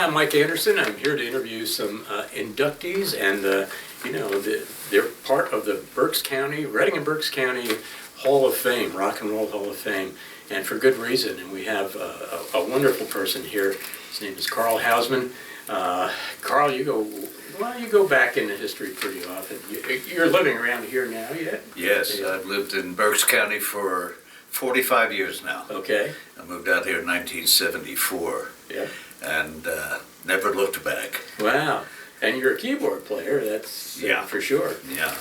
I'm Mike Anderson. I'm here to interview some inductees, and they're part of the Berks County, Reading and Berks County Hall of Fame, Rock and Roll Hall of Fame, and for good reason. And we have a wonderful person here. His name is Karl Hausman. Karl, why don't you go back into history pretty often? You're living around here now, yet? Yes, Yeah. I've lived in Berks County for 45 years now. Okay. I moved out here in 1974 Yeah. and never looked back. Wow. And you're a keyboard player, that's Yeah. for sure. Yeah.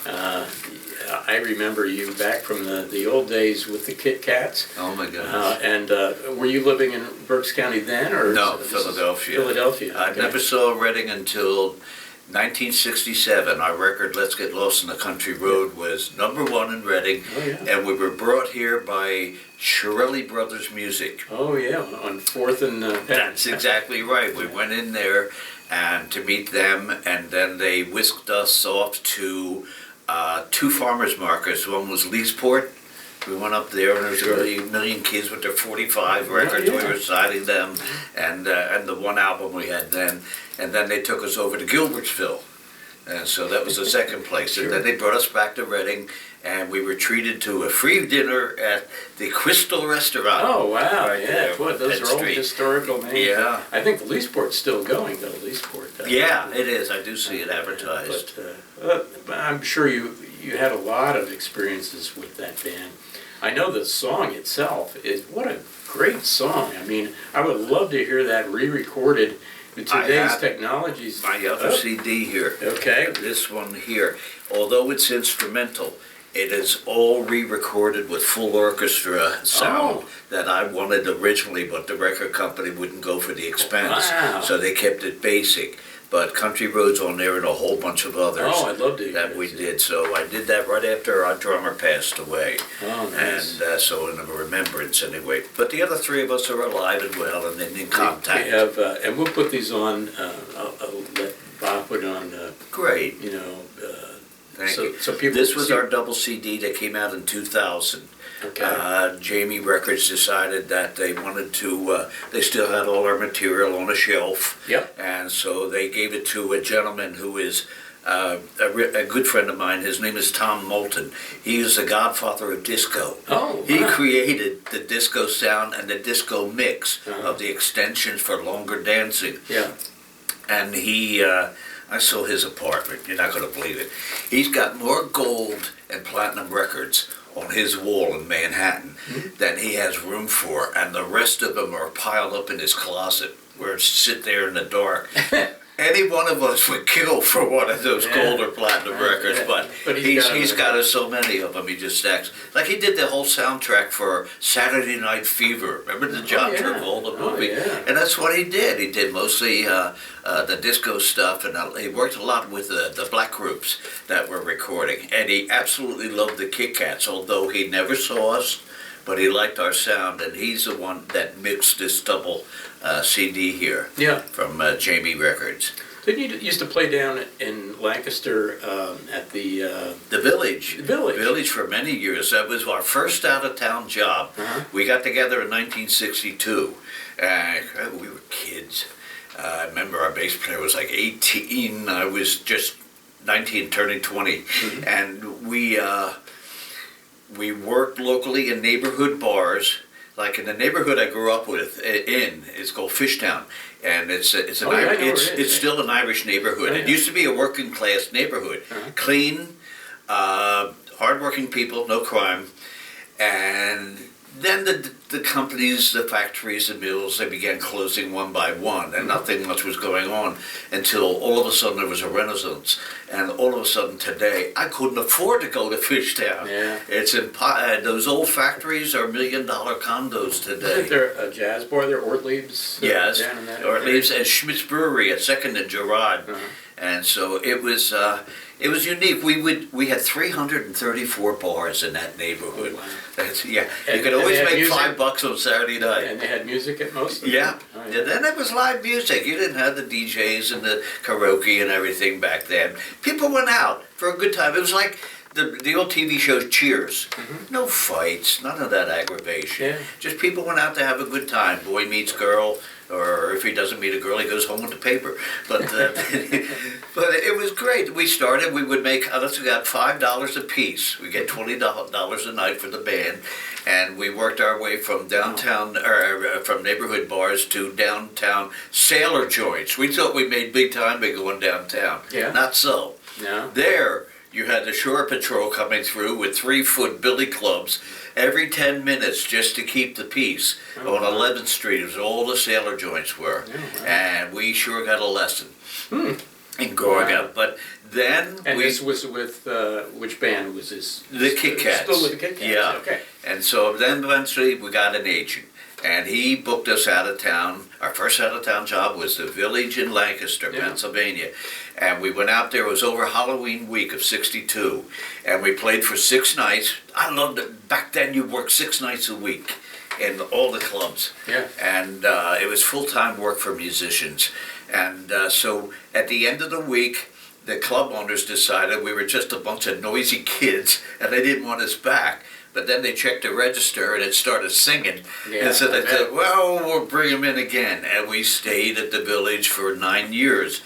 I remember you back from the old days with the Kit Kats. Oh my goodness. And were you living in Berks County then, or No, this is Philadelphia. Philadelphia. I Okay. never saw Reading until 1967. Our record, Let's Get Lost in the Country Road, was #1 in Reading. Oh yeah. And we were brought here by Shirley Brothers Music. Oh yeah, on 4th and Penn. That's exactly right. We went in there and to meet them, and then they whisked us off to two farmers markets. One was Leesport. We went up there, and there was really a million kids with their 45 records. Oh, yeah. We were signing them, and the one album we had then. And then they took us over to Gilbertsville. And so that was the second place. Sure. And then they brought us back to Reading, and we were treated to a free dinner at the Crystal Restaurant. Oh wow, Right yeah. there, Boy, those Penn are all Street. historical names. Yeah. I think Leesport's still going though. Leesport. Yeah, it is. I do see it advertised. But I'm sure you had a lot of experiences with that band. I know the song itself is what a great song. I mean, I would love to hear that re-recorded with I today's have technologies. My other CD here. Okay. This one here. Although it's instrumental, it is all re-recorded with full orchestra sound that I wanted originally, but the record company wouldn't go for the expense. Wow. So they kept it basic. But Country Roads on there and a whole bunch of others Oh, I'd love to hear that we this. did. So I did that right after our drummer passed away. Oh, nice. And so in a remembrance anyway. But the other three of us are alive and well and in contact. We have, and we'll put these on. I'll let Bob put on. Great. Thank so, you. So people. This was see- our double CD that came out in 2000. Okay. Jamie Records decided that they wanted to, they still had all our material on a shelf. Yep. And so they gave it to a gentleman who is a good friend of mine. His name is Tom Moulton. He is the godfather of disco. Oh. He Wow. created the disco sound and the disco mix Uh-huh. of the extensions for longer dancing. Yeah. And I saw his apartment, you're not going to believe it. He's got more gold and platinum records on his wall in Manhattan than he has room for, and the rest of them are piled up in his closet where it sit there in the dark. Any one of us would kill for one of those gold or platinum records, but he's got so many of them, he just stacks. Like he did the whole soundtrack for Saturday Night Fever. Remember the John Travolta movie? Yeah. And that's what he did. He did mostly the disco stuff, and he worked a lot with the black groups that were recording. And he absolutely loved the Kit Kats, although he never saw us, but he liked our sound, and he's the one that mixed this double CD here. Yeah. From Jamie Records. Didn't you used to play down in Lancaster at the The Village. Village For many years. That was our first out-of-town job. Uh-huh. We got together in 1962. We were kids. I remember our bass player was like 18. I was just 19, turning 20. Mm-hmm. And we worked locally in neighborhood bars. Like in the neighborhood I grew up it's called Fishtown, and it's still an Irish neighborhood. Oh, yeah. It used to be a working class neighborhood, Uh-huh. clean, hardworking people, no crime, and then the companies, the factories, the mills, they began closing one by one, and nothing much was going on until all of a sudden there was a renaissance. And all of a sudden today, I couldn't afford to go to Fishtown. Yeah. It's those old factories are $1 million condos today. Isn't there a jazz bar there, Ortlieb's? Yes, Down in that or area? leaves at Schmidt's Brewery at 2nd and Girard. Uh-huh. And so it was unique. We had 334 bars in that neighborhood. Oh, wow. That's, yeah, And- you could and always they had make music? $5 on Saturday night. And they had music at most of them? Yeah. Oh, And then it was live music. You didn't have the DJs and the karaoke and everything back then. People went out for a good time. It was like the old TV show Cheers. No fights, none of that aggravation. Yeah. Just people went out to have a good time. Boy meets girl, or if he doesn't meet a girl, he goes home with the paper. But but it was great. We started. We would make we got $5 a piece. We get $20 a night for the band, and we worked our way from downtown or from neighborhood bars to downtown sailor joints. We thought we made big time by going downtown. Yeah. Not so. No. There, you had the shore patrol coming through with 3-foot billy clubs every 10 minutes just to keep the peace on 11th Street. It was all the sailor joints were. Oh, wow. And we sure got a lesson in growing up. But then And this was with, which band was this? The Kit Kats. Still with the Kit Kats, Yeah. okay. And so then eventually we got an agent. And he booked us out of town. Our first out of town job was the Village in Lancaster, Yeah. Pennsylvania. And we went out there, it was over Halloween week of '62. And we played for 6 nights. I loved it. Back then you worked 6 nights a week in all the clubs. Yeah. And it was full-time work for musicians. And so at the end of the week, the club owners decided we were just a bunch of noisy kids and they didn't want us back. But then they checked the register and it started singing. Yeah, and so they I bet. said, well, we'll bring them in again. And we stayed at the Village for 9 years.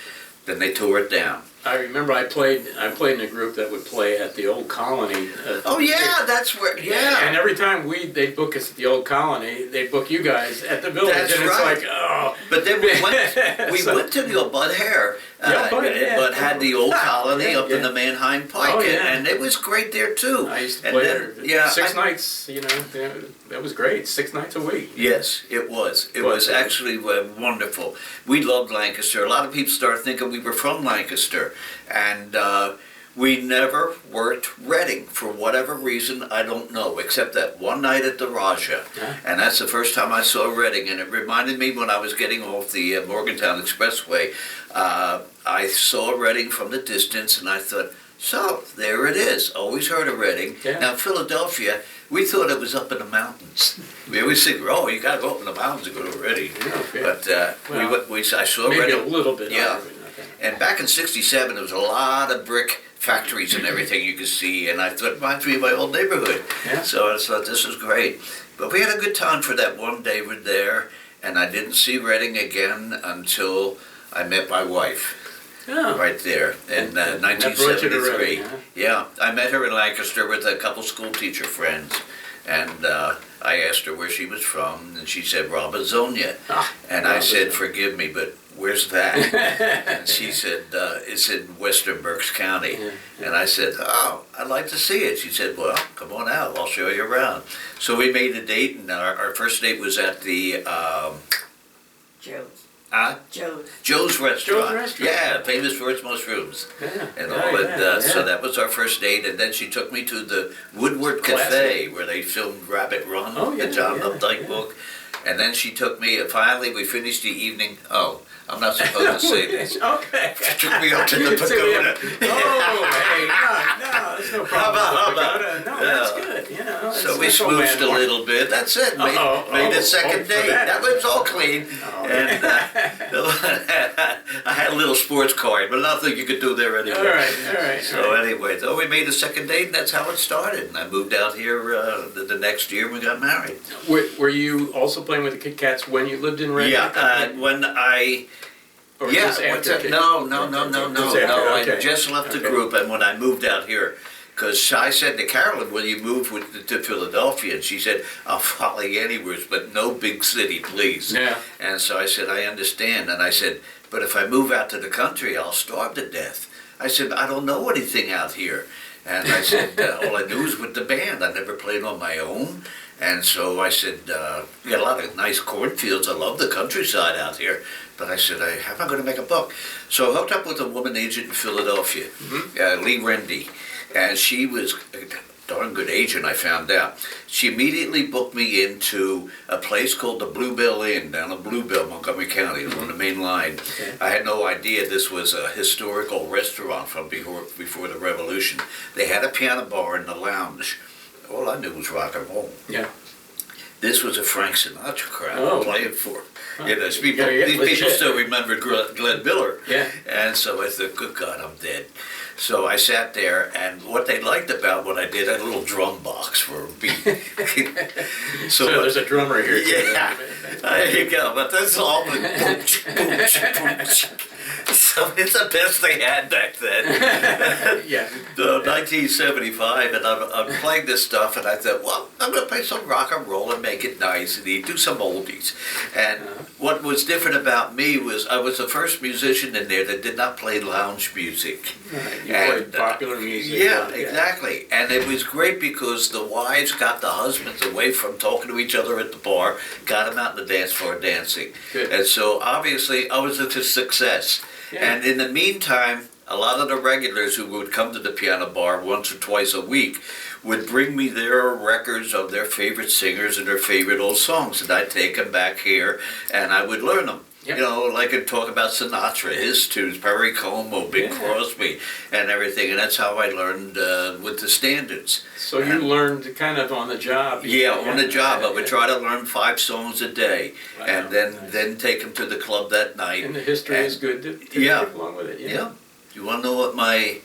Then they tore it down. I remember I played in a group that would play at the Old Colony. Oh, yeah, that's where, yeah. And every time they'd book us at the Old Colony, they'd book you guys at the Village. That's and it's right. like, oh. But then we went to the old Bud Hare, but had the Old Colony up in the Manheim Pike, Oh, yeah. and it was great there too. I used to And play then- there. yeah, 6 nights, that was great. 6 nights a week. Yes, it was. It was actually wonderful. We loved Lancaster. A lot of people started thinking we were from Lancaster, and we never worked Reading for whatever reason, I don't know, except that one night at the Raja. Yeah. And that's the first time I saw Reading, and it reminded me when I was getting off the Morgantown Expressway, I saw Reading from the distance, and I thought, so, there it is. Always heard of Reading. Yeah. Now, Philadelphia, we thought it was up in the mountains. We always think, oh, you got to go up in the mountains to go to Reading. Yeah, okay. But I saw Maybe Reading. a little bit. Yeah. of it, okay. And back in '67, there was a lot of brick factories and everything you could see, and I thought, it reminds me of my old neighborhood. Yeah. So I thought, this is great. But we had a good time for that one day we're there, and I didn't see Reading again until I met my wife. Oh. Right there in That brought you to 1973. Reading, huh? Yeah, I met her in Lancaster with a couple school teacher friends, and I asked her where she was from, and she said Robizonia. Ah, And I said, Robizonia. forgive me, but where's that? And she said, it's in western Berks County. Yeah, And I said, oh, I'd like to see it. She said, well, come on out, I'll show you around. So we made a date, and our first date was at the Joe's. Joe's restaurant. Joe's Restaurant. Yeah, famous for its mushrooms. Yeah. And Yeah, all yeah, that. So yeah. that was our first date, and then she took me to the Woodward Classic. Cafe where they filmed Rabbit Run, Oh, yeah, the John yeah, Updike yeah. book. And then she took me, finally we finished the evening, I'm not supposed to say this. Okay. She took me up to the So we pagoda. have- oh, hey, no, there's no problem How with the about- pagoda. No, yeah. that's good, So we it's a smooched a landmark. little bit. That's it. Made, Uh-oh. made Oh, a second for date. that. That was all clean. Oh. And I had a little sports card, but nothing you could do there anyway. All right. So anyway, so we made a second date, and that's how it started. And I moved out here the next year, and we got married. Were you also playing with the Kit Kats when you lived in Reading? Yeah, when I... Or Yeah, just what's after that? Kit- No. Just after, I okay. just left the Okay. group, and when I moved out here, because I said to Carolyn, will you move to Philadelphia? And she said, I'll follow you anywhere, but no big city, please. Yeah. And so I said, I understand. And I said, but if I move out to the country, I'll starve to death. I said, I don't know anything out here. And I said, all I knew was with the band. I never played on my own. And so I said, we got a lot of nice cornfields. I love the countryside out here. But I said, how am I going to make a buck? So I hooked up with a woman agent in Philadelphia, Lee Rendy. And she was a darn good agent, I found out. She immediately booked me into a place called the Bluebell Inn down in Bluebell, Montgomery County, on the main line. Okay. I had no idea this was a historical restaurant from before the Revolution. They had a piano bar in the lounge. All I knew was rock and roll. Yeah. This was a Frank Sinatra crowd Oh. playing for. Huh. You know, these people, Yeah, these people legit. still remember Glenn Miller. Yeah. And so I thought, good God, I'm dead. So I sat there, and what they liked about what I did, I had a little drum box for a beat. So there's a drummer here. Yeah, there you go. But that's all the so it's the best they had back then. Yeah. 1975, and I'm playing this stuff, and I thought, well, I'm going to play some rock and roll and make it nice, and do some oldies. And what was different about me was I was the first musician in there that did not play lounge music. Right. You played popular music. Yeah, exactly. And it was great because the wives got the husbands away from talking to each other at the bar, got them out on the dance floor dancing. Good. And so obviously I was a success. Yeah. And in the meantime, a lot of the regulars who would come to the piano bar once or twice a week would bring me their records of their favorite singers and their favorite old songs, and I'd take them back here and I would learn them. Yep. You know, like I'd talk about Sinatra, his tunes, Perry Como, Bing Crosby, and everything, and that's how I learned with the standards. So you learned kind of on the job. Yeah, on the job. I would try to learn 5 sons a day, Wow. and then take them to the club that night. And the history is good to Yeah. take along with it. Yeah. You want to know what my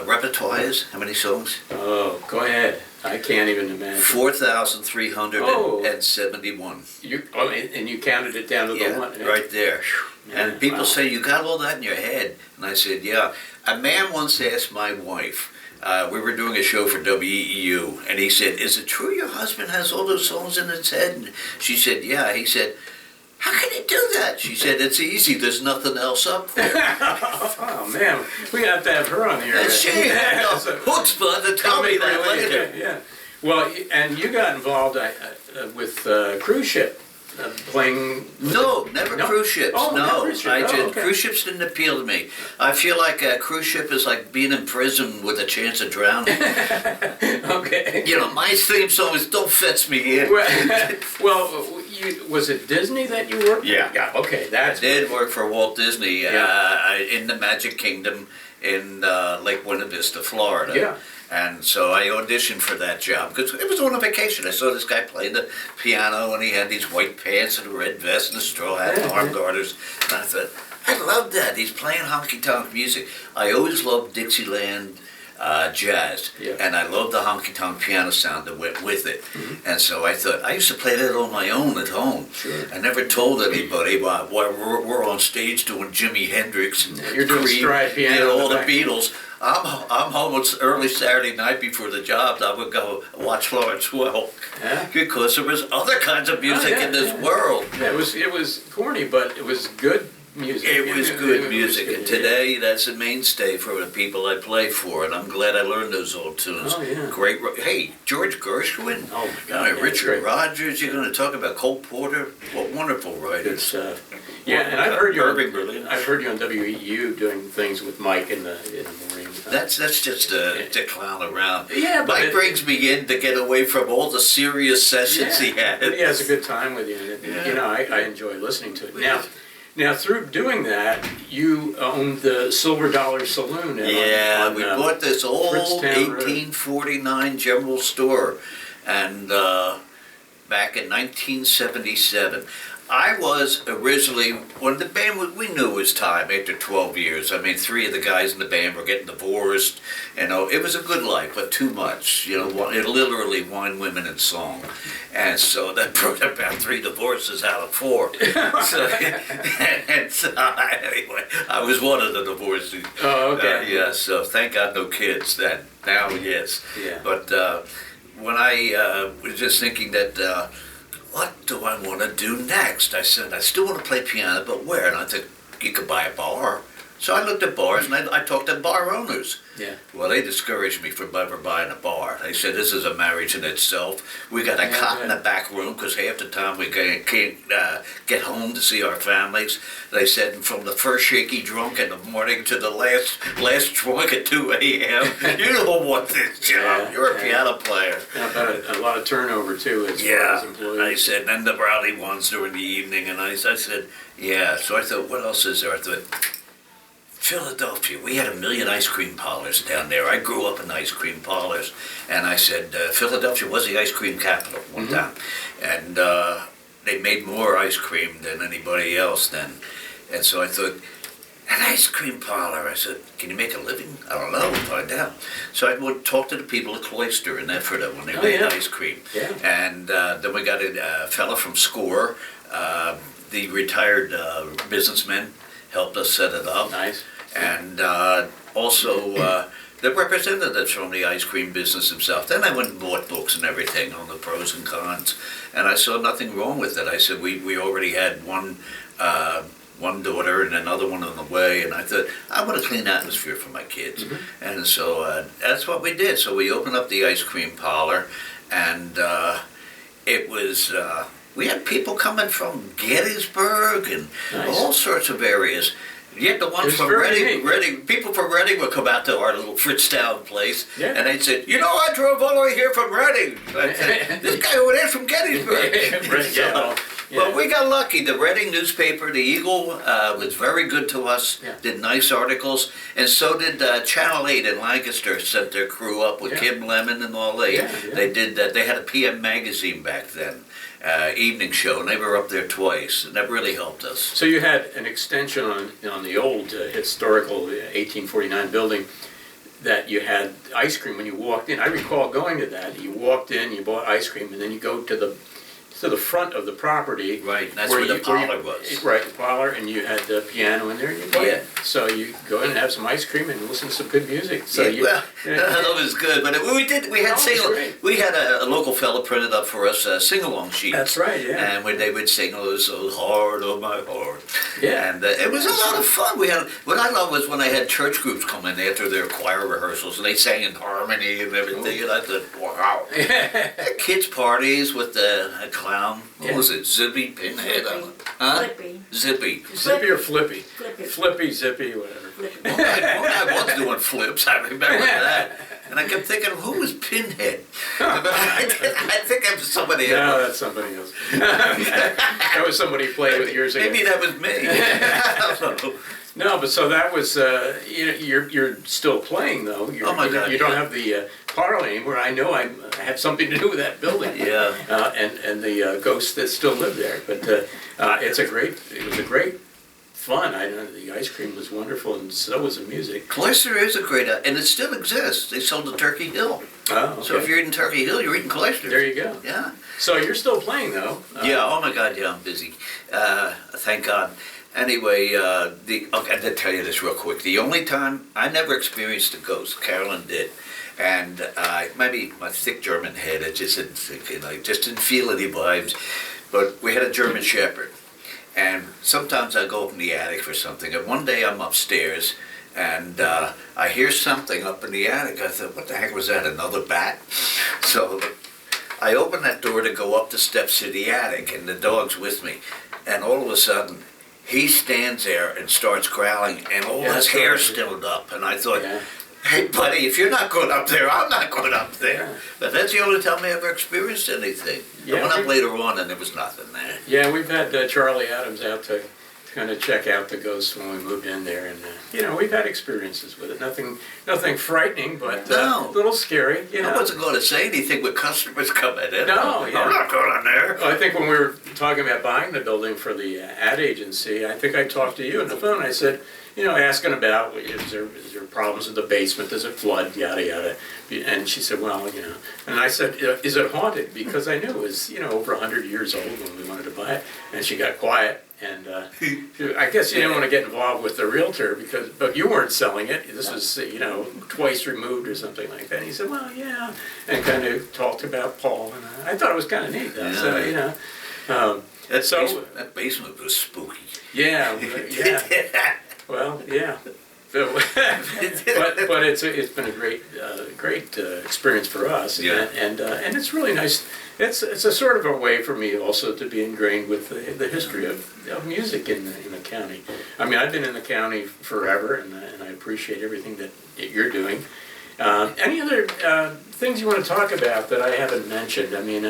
repertoire is? How many songs? Oh, go ahead. I can't even imagine. 4,371. And you counted it down to the one. Right there. Man, And people wow. say, you got all that in your head? And I said, yeah. A man once asked my wife, we were doing a show for WEEU, and he said, is it true your husband has all those songs in his head? And she said, yeah. He said, how can he do that? She said, it's easy. There's nothing else up there. Oh, man. We have to have her on here. And she had no So- chutzpah to tell me that later. Yeah. Well, and you got involved with cruise ship playing. No, never No? cruise ships. Oh, no, never cruise ship. Oh, okay. Cruise ships didn't appeal to me. I feel like a cruise ship is like being in prison with a chance of drowning. Okay. You know, my theme song is "Don't Fetch Me In." Was it Disney that you worked? Yeah. Yeah. Okay, I that's. did work for Walt Disney Yeah. in the Magic Kingdom in Lake Buena Vista, Florida. Yeah. And so I auditioned for that job because it was on a vacation. I saw this guy play the piano, and he had these white pants and a red vest and a straw hat and arm garters. And I thought, I love that. He's playing honky-tonk music. I always loved Dixieland jazz, and I loved the honky-tonk piano sound that went with it. Mm-hmm. And so I thought, I used to play that on my own at home. Sure. I never told anybody while we're on stage doing Jimi Hendrix and You're doing Creed, stride piano all in the the back. Beatles. I'm home early Saturday night before the job. I would go watch Florence Welk because there was other kinds of music in this world. Yeah, it was corny, but it was good music. It was good music, and today that's a mainstay for the people I play for, and I'm glad I learned those old tunes. Oh, yeah. Great. Hey, George Gershwin. Oh, my God. Yeah, Richard great. Rodgers. You're going to talk about Cole Porter. What wonderful Good writers. stuff. Yeah, and I've heard you. Irving Berlin. I've heard you on WEU doing things with Mike in the morning. That's just to clown around. Yeah, but Mike brings me in to get away from all the serious sessions he had. He has a good time with you. Yeah. You know, I enjoy listening to it. Now, through doing that, you owned the Silver Dollar Saloon. We bought this old Fritztown Road. 1849 general store, and back in 1977. I was originally, when the band, we knew it was time after 12 years. I mean, 3 of the guys in the band were getting divorced. You know, it was a good life, but too much. You know, it literally wine, women, and song. And so that brought about 3 divorces out of 4. Anyway, I was one of the divorcees. Oh, okay. So thank God no kids then. Now, yes. Yeah. But when I was just thinking that, what do I want to do next? I said, I still want to play piano, but where? And I think you could buy a bar. So I looked at bars, and I talked to bar owners. Yeah. Well, they discouraged me from ever buying a bar. They said, this is a marriage in itself. We got a cot in the back room, because half the time we can't get home to see our families. They said, from the first shaky drunk in the morning to the last drunk at 2 a.m., you don't want this job. You're a piano player. Now, about a lot of turnover, too, as far as employees. I said, and the rowdy ones during the evening, and I said, yeah. So I thought, what else is there? I thought, Philadelphia, we had 1 million ice cream parlors down there. I grew up in ice cream parlors. And I said, Philadelphia was the ice cream capital one time. And they made more ice cream than anybody else then. And so I thought, An ice cream parlor. I said, can you make a living? I don't know, we'll find out. So I would talk to the people at Cloister in Ephrata when they made ice cream. Yeah. And then we got a fella from SCORE, the retired businessman, helped us set it up. Nice. And also the representatives from the ice cream business himself. Then I went and bought books and everything on the pros and cons, and I saw nothing wrong with it. I said we already had one daughter and another one on the way, and I thought I want a clean atmosphere for my kids. And so that's what we did. So we opened up the ice cream parlor, and it was we had people coming from Gettysburg and all sorts of areas. Yet the ones from Reading, people from Reading would come out to our little Fritztown place, and they'd say, you know, I drove all the way here from Reading. I said, this guy over there's from Gettysburg. Well, we got lucky. The Reading newspaper, the Eagle, was very good to us, did nice articles, and so did Channel 8 in Lancaster sent their crew up with Kim Lemon and all that. They did that. They had a PM magazine back then. Evening show, and they were up there twice, and that really helped us. So you had an extension on the old historical 1849 building that you had ice cream when you walked in. I recall going to that. You walked in, you bought ice cream, and then you go to the front of the property. Right, that's where the parlor was. Right, the parlor, and you had the piano in there, and you played. So you go in and have some ice cream and listen to some good music. So that was good, but we had a local fella printed up for us sing-along sheets. That's right, yeah. And they would sing, oh, so hard on my heart. Yeah. And it was a lot of fun. What I loved was when I had church groups come in after their choir rehearsals, and they sang in harmony and everything, and I thought, wow. Kids' parties with a clown. What was it? Zippy, Pinhead? Flippy. Zippy. Zippy or Flippy? Flippy. Flippy, Zippy, whatever. One guy was doing flips, I remember that. And I kept thinking, who was Pinhead? I think it was somebody else. No, that's somebody else. That was somebody you played with years ago. Maybe that was me. I don't know. No, but so that was, you're still playing though. Oh my God! You don't have the parlor anymore. I know I have something to do with that building. Yeah. And the ghosts that still live there. But it was a great fun. The ice cream was wonderful, and so was the music. Cloister is a great, and it still exists. They sold the Turkey Hill. Oh, okay. So if you're eating Turkey Hill, you're eating Cloister. There you go. Yeah. So you're still playing though. Yeah. Oh my God. Yeah, I'm busy. Thank God. Anyway, I got to tell you this real quick. The only time I never experienced a ghost, Carolyn did, and maybe my thick German head, I just didn't think it. I just didn't feel any vibes. But we had a German Shepherd, and sometimes I go up in the attic for something. And one day I'm upstairs, and I hear something up in the attic. I thought, what the heck was that? Another bat? So I open that door to go up the steps to the attic, and the dog's with me, and all of a sudden, he stands there and starts growling, and all his hair stood up. And I thought, hey, buddy, if you're not going up there, I'm not going up there. Yeah. But that's the only time I ever experienced anything. I went up later on, and there was nothing there. Yeah, we've had Charlie Adams out to kind of check out the ghosts when we moved in there, and we've had experiences with it. Nothing frightening, but a little scary. I wasn't going to say anything with customers coming in. No, yeah. I'm not going in there. Well, I think when we were talking about buying the building for the ad agency, I think I talked to you on the phone. I said, asking about is there problems with the basement? Does it flood? Yada yada. And she said, well, And I said, is it haunted? Because I knew it was over 100 years old when we wanted to buy it. And she got quiet. And I guess you didn't want to get involved with the realtor but you weren't selling it. This was, twice removed or something like that. And he said, well, yeah, and kind of talked about Paul. And I thought it was kind of neat, though. So, that basement was spooky. Yeah, yeah. Well, yeah. but it's been a great experience for us. Yeah. And it's really nice. It's a sort of a way for me also to be ingrained with the history of music in the county. I mean, I've been in the county forever, and I appreciate everything that you're doing. Any other things you want to talk about that I haven't mentioned? I mean,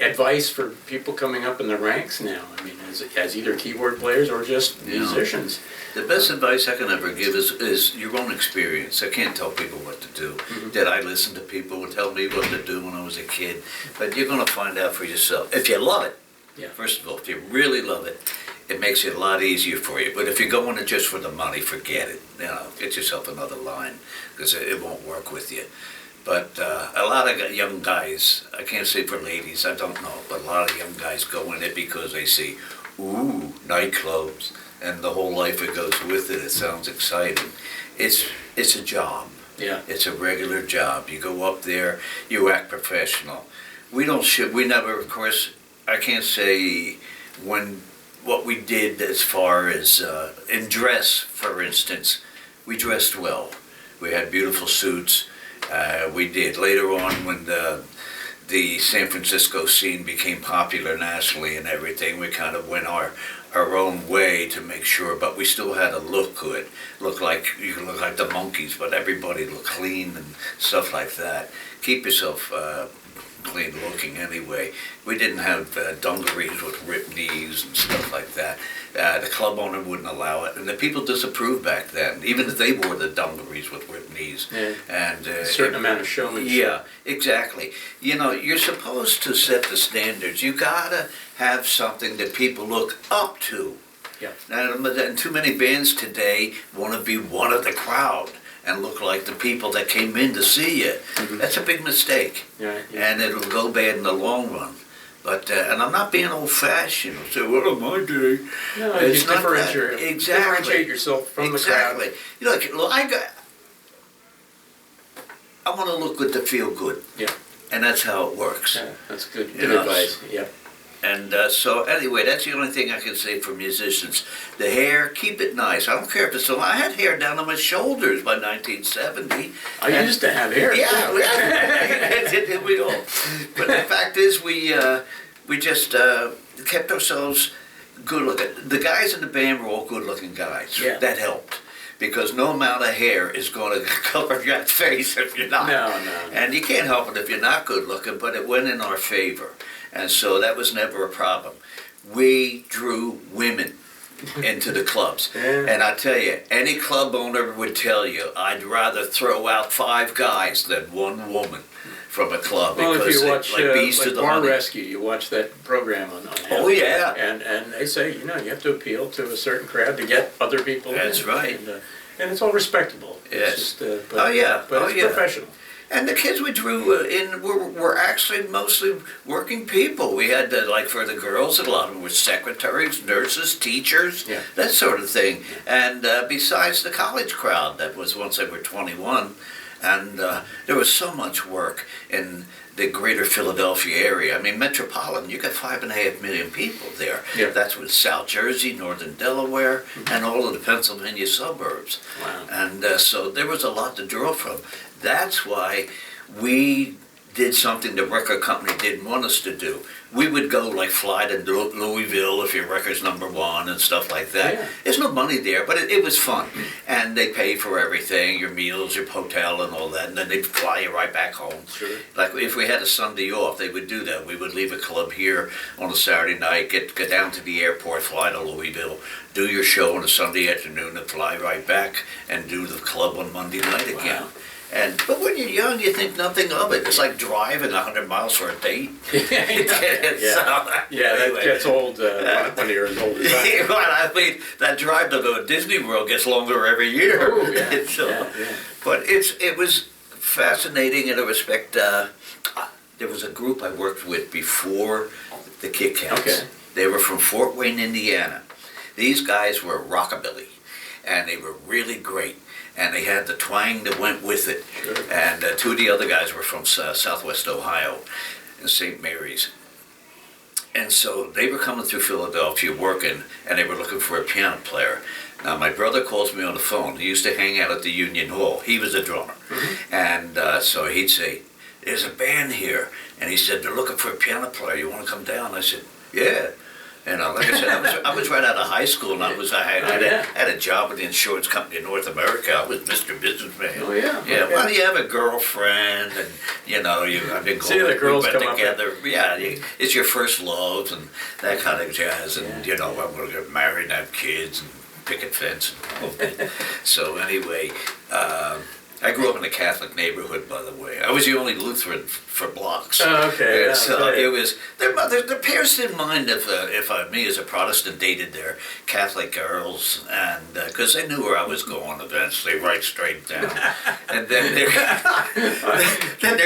advice for people coming up in the ranks now. I mean, as either keyboard players or just musicians. The best advice I can ever give is your own experience. I can't tell people what to do. Did I listen to people who tell me what to do when I was a kid? But you're going to find out for yourself. If you love it, first of all, if you really love it, it makes it a lot easier for you. But if you're going in just for the money, forget it. Get yourself another line, because it won't work with you. But a lot of young guys, I can't say for ladies, I don't know, but a lot of young guys go in it because they see, ooh, nightclubs, and the whole life that goes with it. It sounds exciting. It's a job. Yeah. It's a regular job. You go up there, you act professional. We never, of course, I can't say what we did as far as in dress, for instance. We dressed well. We had beautiful suits. We did. Later on, when the San Francisco scene became popular nationally and everything, we kind of went our own way to make sure, but we still had to look good. You could look like the monkeys, but everybody looked clean and stuff like that. Keep yourself clean looking anyway. We didn't have dungarees with ripped knees and stuff like that. The club owner wouldn't allow it, and the people disapproved back then, even if they wore the dungarees with ripped knees. Yeah. And A certain amount of showmanship. yeah, exactly. You're supposed to set the standards. You gotta have something that people look up to. Yeah. Now, and too many bands today want to be one of the crowd and look like the people that came in to see you. Mhm. That's a big mistake, Yeah, yeah. and it'll go bad in the long run. But and I'm not being old-fashioned. Say, well, in my day, No, it's you not differentiate, that. Exactly. differentiate yourself from the crowd. Exactly. Look, I want to look good to feel good. Yeah. And that's how it works. Yeah, that's good. You Good know, advice. Yeah. And so anyway, that's the only thing I can say for musicians. The hair, keep it nice. I don't care if it's so. I had hair down to my shoulders by 1970. I used to have hair. Yeah, too. did we all? But the fact is, we just kept ourselves good looking. The guys in the band were all good looking guys. Yeah. That helped. Because no amount of hair is going to cover your face if you're not. No. And you can't help it if you're not good looking, but it went in our favor. And so that was never a problem. We drew women into the clubs. Yeah. And I tell you, any club owner would tell you, I'd rather throw out 5 guys than 1 woman from a club. Well, because if you they- watch like bees to like the Bar honey. Rescue, you watch that program on Oh, yeah. and they say, you have to appeal to a certain crowd to get other people That's in. right. And it's all respectable. Yes. It's just, but, Oh, yeah. But Oh, it's yeah. professional. And the kids we drew in were actually mostly working people. We had, like for the girls, a lot of them were secretaries, nurses, teachers, Yeah. that sort of thing. And besides the college crowd, that was once they were 21. And there was so much work in the greater Philadelphia area. I mean, metropolitan, you got 5.5 million people there. Yeah. That's with South Jersey, northern Delaware, and all of the Pennsylvania suburbs. Wow. And so there was a lot to draw from. That's why we did something the record company didn't want us to do. We would go like fly to Louisville if your record's #1 and stuff like that. Yeah. There's no money there, but it was fun. And they pay for everything, your meals, your hotel and all that, and then they'd fly you right back home. Sure. Like if we had a Sunday off, they would do that. We would leave a club here on a Saturday night, get down to the airport, fly to Louisville, do your show on a Sunday afternoon and fly right back and do the club on Monday night again. Wow. But when you're young, you think nothing of it. It's like driving 100 miles for a date. Yeah, that gets old when you're as old as I am. Well, I mean, that drive to go to Disney World gets longer every year. Oh, yeah. So, Yeah. But it was fascinating in a respect. There was a group I worked with before the Kit Kats. Okay. They were from Fort Wayne, Indiana. These guys were rockabilly, and they were really great. And they had the twang that went with it. Sure. And 2 of the other guys were from Southwest Ohio, in St. Mary's. And so they were coming through Philadelphia working, and they were looking for a piano player. Now, my brother calls me on the phone. He used to hang out at the Union Hall. He was a drummer. Mm-hmm. And so he'd say, there's a band here. And he said, they're looking for a piano player. You want to come down? I said, yeah. And like I said, I was right out of high school, and I had a job with the insurance company in North America. I was Mr. Businessman. Oh, yeah. Yeah, Okay. well, you have a girlfriend, and I've been See, going the girls we went come up together. Yeah, it's your first love and that kind of jazz, and Yeah. I'm going to get married and have kids and picket fence. And all that. So anyway, I grew up in a Catholic neighborhood, by the way. I was the only Lutheran for blocks. Oh, okay. And Yeah, so okay. it was their parents didn't mind if me as a Protestant dated their Catholic girls, and because they knew where I was going eventually, right straight down. And then their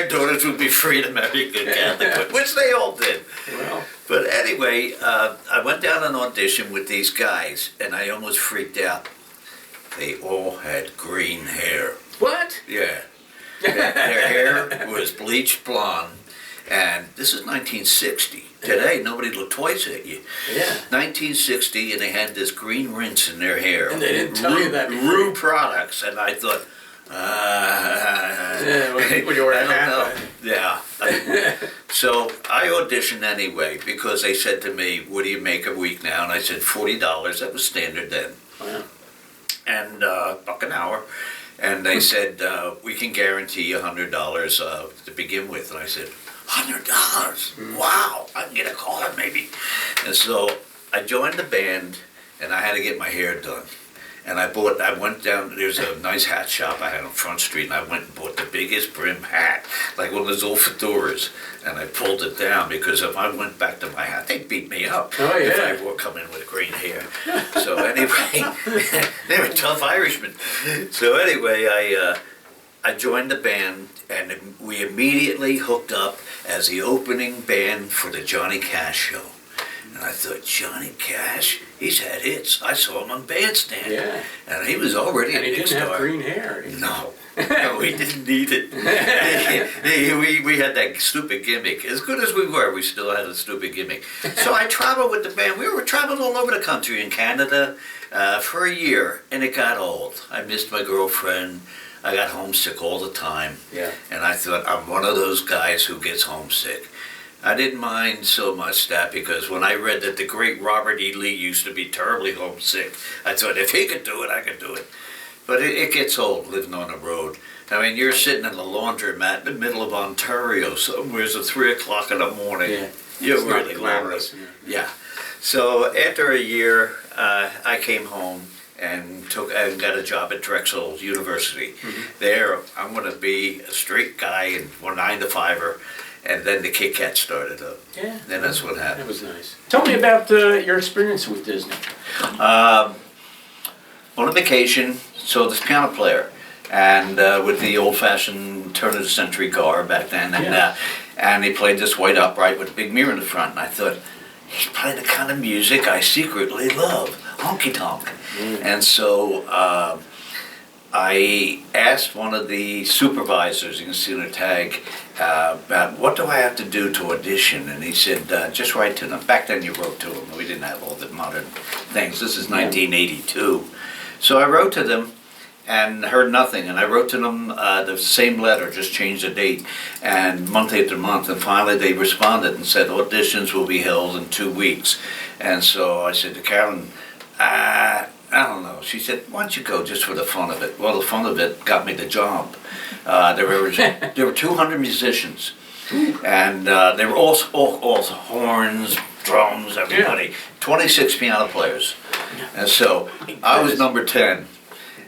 daughters would be free to marry a good Catholic, which they all did. Well, But anyway, I went down an audition with these guys, and I almost freaked out. They all had green hair. what? Yeah. Their hair was bleached blonde, and this is 1960. Today, nobody looked twice at you. Yeah. 1960, and they had this green rinse in their hair. And they didn't tell you that before. Rue products, and I thought, Yeah, when you were I a don't know. hat. Yeah. So I auditioned anyway because they said to me, "What do you make a week now?" And I said $40. That was standard then, Wow. and buck an hour. And they said we can guarantee you $100 to begin with. And I said, $100? Wow, I can get a car maybe. And so I joined the band, and I had to get my hair done. And I went down, there's a nice hat shop I had on Front Street, and I went and bought the biggest brim hat, like one of those old fedoras, and I pulled it down because if I went back to my hat, they'd beat me up Oh, if yeah. I were coming with green hair. So anyway, they were tough Irishmen. So anyway, I joined the band, and we immediately hooked up as the opening band for the Johnny Cash show. And I thought, Johnny Cash, he's had hits. I saw him on Bandstand. Yeah. And he was already And a he big didn't have star. green hair. No. No, we didn't need it. we had that stupid gimmick. As good as we were, we still had a stupid gimmick. So I traveled with the band. We were traveling all over the country in Canada for a year, and it got old. I missed my girlfriend. I got homesick all the time. Yeah. And I thought, I'm one of those guys who gets homesick. I didn't mind so much that because when I read that the great Robert E. Lee used to be terribly homesick, I thought if he could do it, I could do it. But it gets old living on the road. I mean, you're sitting in the laundromat in the middle of Ontario somewhere at 3 o'clock in the morning. Yeah. You're It's not really glamorous. lonely. Yeah. So after a year, I came home and got a job at Drexel University. Mm-hmm. There, I'm going to be a straight guy and 9 to 5er. And then the Kit Kat started up. Yeah. Then that's what That happened. was nice. Tell me about your experience with Disney. On a vacation, saw this piano player, and with the old-fashioned turn-of-the-century car back then, and he played this white upright with a big mirror in the front, and I thought, he's playing the kind of music I secretly love, honky-tonk. And so I asked one of the supervisors, you can see on the tag, about what do I have to do to audition? And he said, just write to them. Back then you wrote to them. We didn't have all the modern things. This is 1982. So I wrote to them and heard nothing. And I wrote to them the same letter, just changed the date, and month after month. And finally they responded and said, auditions will be held in 2 weeks. And so I said to Carolyn, I don't know. She said, why don't you go just for the fun of it? Well, the fun of it got me the job. There were 200 musicians, and they were all horns, drums, everybody. 26 piano players. And so I was number 10.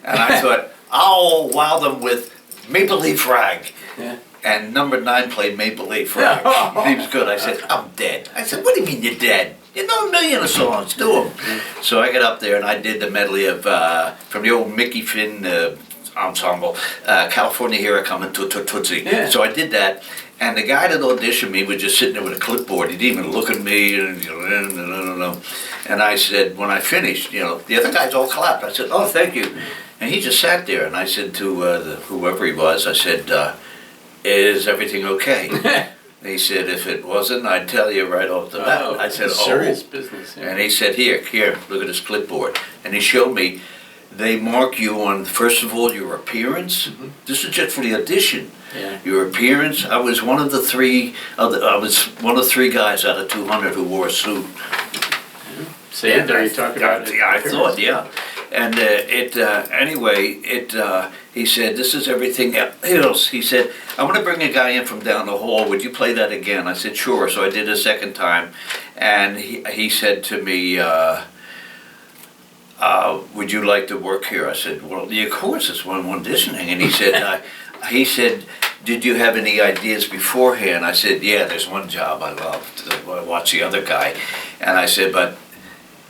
And I thought, I'll wow them with Maple Leaf Rag. Yeah. And number 9 played Maple Leaf Rag. He was good. I said, I'm dead. I said, what do you mean you're dead? You know a million of songs, do them. So I got up there and I did the medley of, from the old Mickey Finn ensemble, California Here I Come and Tootsie. Yeah. So I did that, and the guy that auditioned me was just sitting there with a clipboard. He didn't even look at me, and I said, when I finished, the other guys all clapped. I said, oh, thank you. And he just sat there, and I said to whoever he was, I said, is everything okay? And he said, if it wasn't, I'd tell you right off the bat. I said, serious business. Yeah. And he said, here, look at this clipboard. And he showed me, they mark you on, first of all, your appearance. This is just for the audition. Yeah. Your appearance. I was one of the three, I was one of 3 guys out of 200 who wore a suit. See, there you talk about it. I thought, yeah. And anyway, he said, this is everything else. He said, I'm going to bring a guy in from down the hall. Would you play that again? I said, sure. So I did a second time. And he said to me, would you like to work here? I said, well, yeah, of course, it's one auditioning. And he said, did you have any ideas beforehand? I said, yeah, there's one job I love. I watch the other guy. And I said, but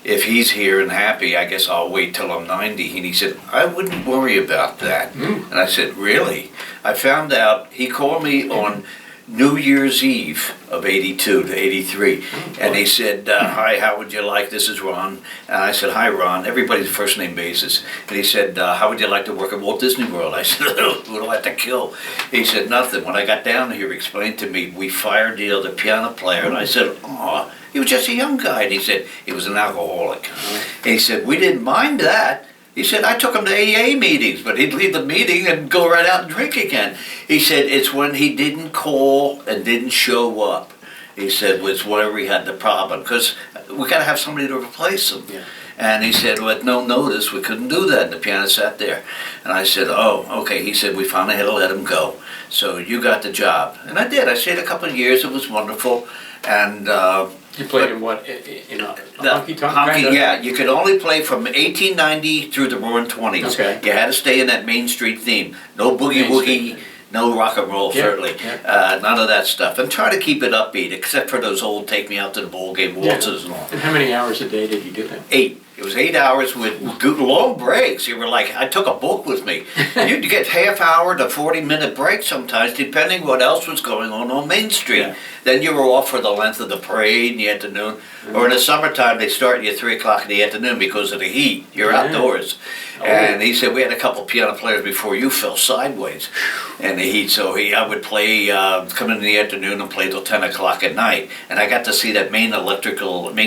if he's here and happy, I guess I'll wait till I'm 90. And he said, I wouldn't worry about that. And I said, really? I found out, he called me on New Year's Eve of 82 to 83. And he said, hi, how would you like, this is Ron. And I said, hi, Ron, everybody's first name basis. And he said, how would you like to work at Walt Disney World? I said, who do I have to kill? He said, nothing. When I got down here, he explained to me, we fired the other piano player. And I said, oh, he was just a young guy. And he said, he was an alcoholic. And he said, we didn't mind that. He said, I took him to AA meetings, but he'd leave the meeting and go right out and drink again. He said, it's when he didn't call and didn't show up, he said, was where we had the problem, because we got to have somebody to replace him. Yeah. And he said, with no notice, we couldn't do that, and the pianist sat there. And I said, oh, okay. He said, we finally had to let him go. So you got the job. And I did. I stayed a couple of years. It was wonderful. And you played in what, in a honky-tonk kind of? Yeah, you could only play from 1890 through the roaring 20s. Okay. You had to stay in that Main Street theme. No boogie-woogie, no rock and roll, certainly. Yeah. None of that stuff. And try to keep it upbeat, except for those old take me out to the ball game waltzes and all. And how many hours a day did you do that? 8. It was 8 hours with long breaks. You were like, I took a book with me. You'd get half-hour to 40-minute breaks sometimes, depending what else was going on Main Street. Yeah. Then you were off for the length of the parade in the afternoon. Or in the summertime, they start you at 3 o'clock in the afternoon because of the heat. You're outdoors. Oh. And he said, we had a couple piano players before you fell sideways in the heat. So I would play, come in the afternoon and play till 10 o'clock at night. And I got to see that Main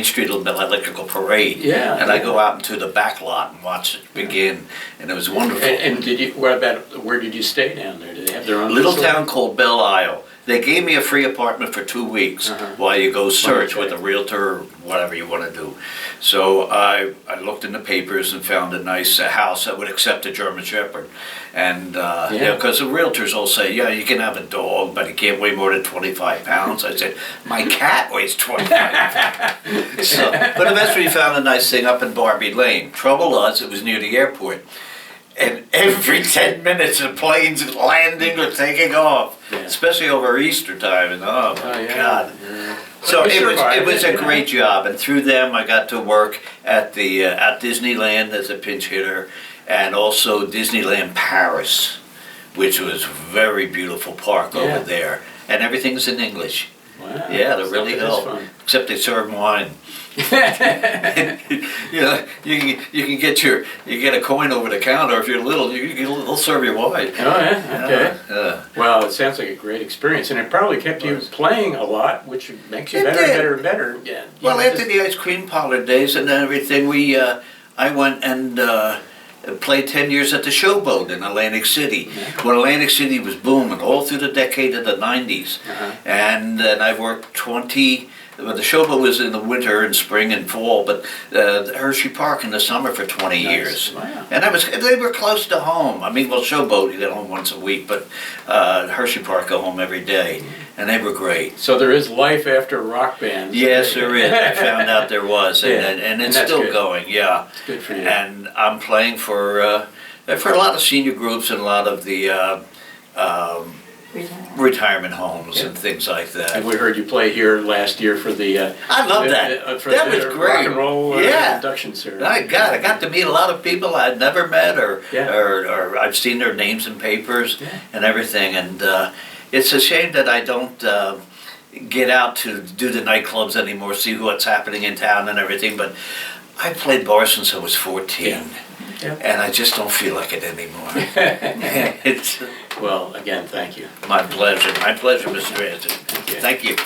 Street electrical parade. Yeah. And I go out into the back lot and watch it begin. And it was wonderful. And did you, where did you stay down there? Did they have their own little town called Belle Isle. They gave me a free apartment for 2 weeks while you go search with a realtor or whatever you want to do. So I looked in the papers and found a nice house that would accept a German Shepherd. And, because the realtors all say, yeah, you can have a dog, but he can't weigh more than 25 pounds. I said, my cat weighs 25 pounds. But eventually we found a nice thing up in Barbie Lane. Trouble was, it was near the airport. And every 10 minutes the planes landing or taking off, especially over Easter time. And oh my God. Yeah. So it was a great job. And through them I got to work at the at Disneyland as a pinch hitter, and also Disneyland Paris, which was a very beautiful park over there. And everything's in English. Wow. Yeah, they really help. Except they serve wine. You know, you can get a coin over the counter. If you're little, they'll serve you wine. Oh yeah, okay. Well, it sounds like a great experience, and it probably kept you playing a lot, which makes you better and better. Yeah. Well, after the ice cream parlor days and everything, I went and played 10 years at the Showboat in Atlantic City. When Atlantic City was booming all through the decade of the 90s. And then I worked 20. Well, the Showboat was in the winter and spring and fall, but Hershey Park in the summer for 20 years. Wow. And they were close to home. I mean, well, Showboat, you get home once a week, but Hershey Park, go home every day. And they were great. So there is life after rock bands. Yes, there is. I found out there was, and it's still going, yeah. It's good for you. And I'm playing for a lot of senior groups and a lot of the retirement homes and things like that. And we heard you play here last year for the I love that. That was great. Rock and roll induction ceremony. I got to meet a lot of people I'd never met or I've seen their names in papers and everything. And it's a shame that I don't get out to do the nightclubs anymore, see what's happening in town and everything. But I played bars since I was 14. Yeah. And I just don't feel like it anymore. Well, again, thank you. My pleasure, Mr. Anthony. Thank you. Thank you.